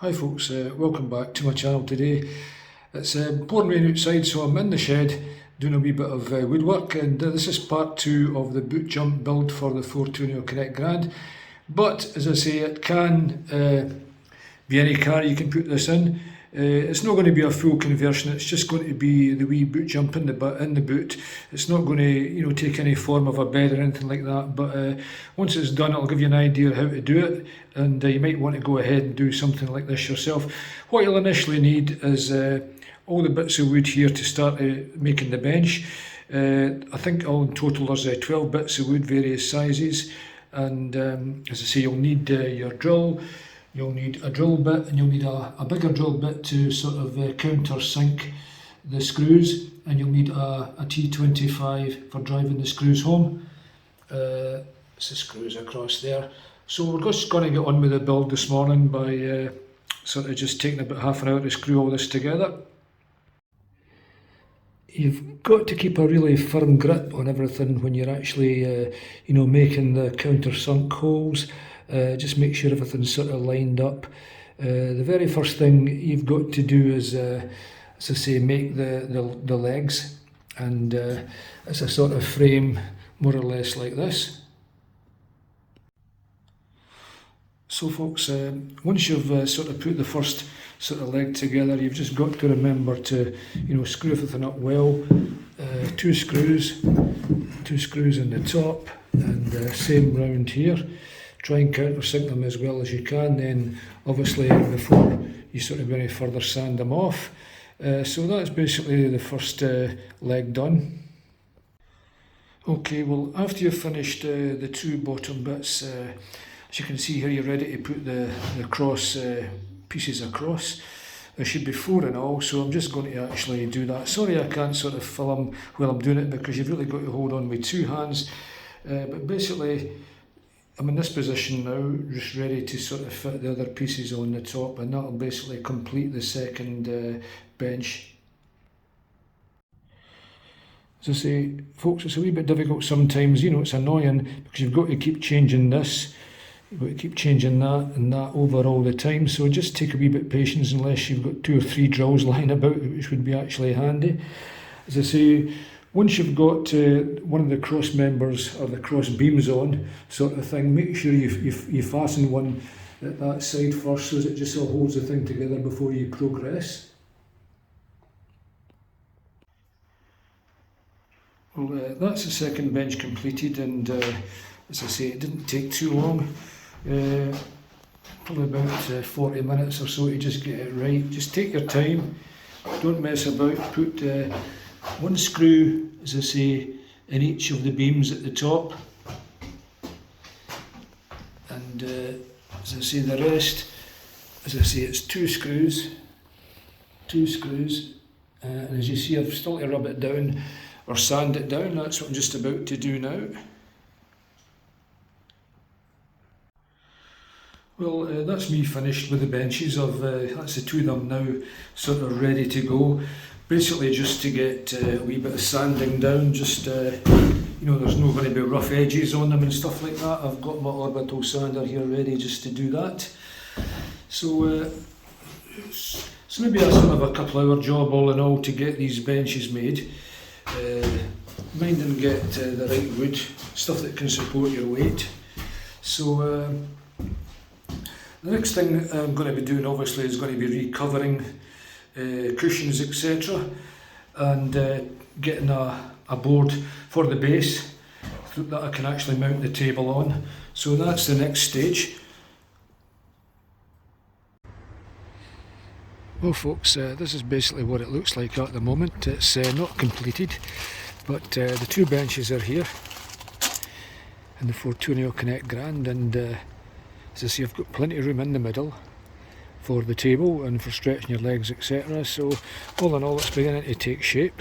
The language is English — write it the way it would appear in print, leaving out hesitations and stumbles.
Hi folks, welcome back to my channel today. It's pouring rain outside, so I'm in the shed doing a wee bit of woodwork, and this is part 2 of the boot jump build for the Tourneo Connect Grand. But as I say, it can be any car you can put this in. It's not going to be a full conversion, it's just going to be the wee boot jump in the boot. It's not going to take any form of a bed or anything like that, but once it's done it'll give you an idea how to do it, and you might want to go ahead and do something like this yourself. What you'll initially need is all the bits of wood here to start making the bench. I think all in total there's 12 bits of wood, various sizes, and as I say, you'll need your drill. You'll need a drill bit, and you'll need a bigger drill bit to sort of countersink the screws, and you'll need a T25 for driving the screws home. It's the screws across there. So we're just going to get on with the build this morning by sort of just taking about half an hour to screw all this together. You've got to keep a really firm grip on everything when you're actually making the countersunk holes. Just make sure everything's sort of lined up. The very first thing you've got to do is, as I say, make the legs, and it's a sort of frame more or less like this. So folks, once you've sort of put the first sort of leg together, you've just got to remember to screw everything up well. Two screws in the top, and same round here. Try and countersink them as well as you can, then obviously before you sort of go any further, sand them off. So that's basically the first leg done. Okay, well, after you've finished the two bottom bits, as you can see here, you're ready to put the cross pieces across. There should be 4 in all, so I'm just going to actually do that. Sorry I can't sort of film while I'm doing it, because you've really got to hold on with 2 hands. But basically, I'm in this position now, just ready to sort of fit the other pieces on the top, and that'll basically complete the second bench. As I say, folks, it's a wee bit difficult sometimes, it's annoying, because you've got to keep changing this, you've got to keep changing that and that over all the time, so just take a wee bit of patience unless you've got 2 or 3 drills lying about, which would be actually handy. As I say, once you've got one of the cross members or the cross beams on, sort of thing, make sure you fasten one at that side first, so that it just all holds the thing together before you progress. Well, that's the second bench completed, and as I say, it didn't take too long. Probably about 40 minutes or so to just get it right. Just take your time, don't mess about. Put 1 screw, as I say, in each of the beams at the top, and as I say, the rest, as I say, it's 2 screws, and as you see, I've still to rub it down or sand it down. That's what I'm just about to do now. Well, that's me finished with the benches. That's the 2 of them now sort of ready to go. Basically just to get a wee bit of sanding down, just there's not going to be rough edges on them and stuff like that. I've got my orbital sander here ready just to do that. So maybe a sort of a couple hour job all in all to get these benches made. Mind and get the right wood, stuff that can support your weight. So the next thing I'm going to be doing obviously is going to be recovering cushions, etc., and getting a board for the base that I can actually mount the table on. So that's the next stage. Well folks, this is basically what it looks like at the moment. It's not completed, but the 2 benches are here in the Tourneo Connect Grand, and as I say, I've got plenty of room in the middle for the table and for stretching your legs, etc. So all in all, it's beginning to take shape.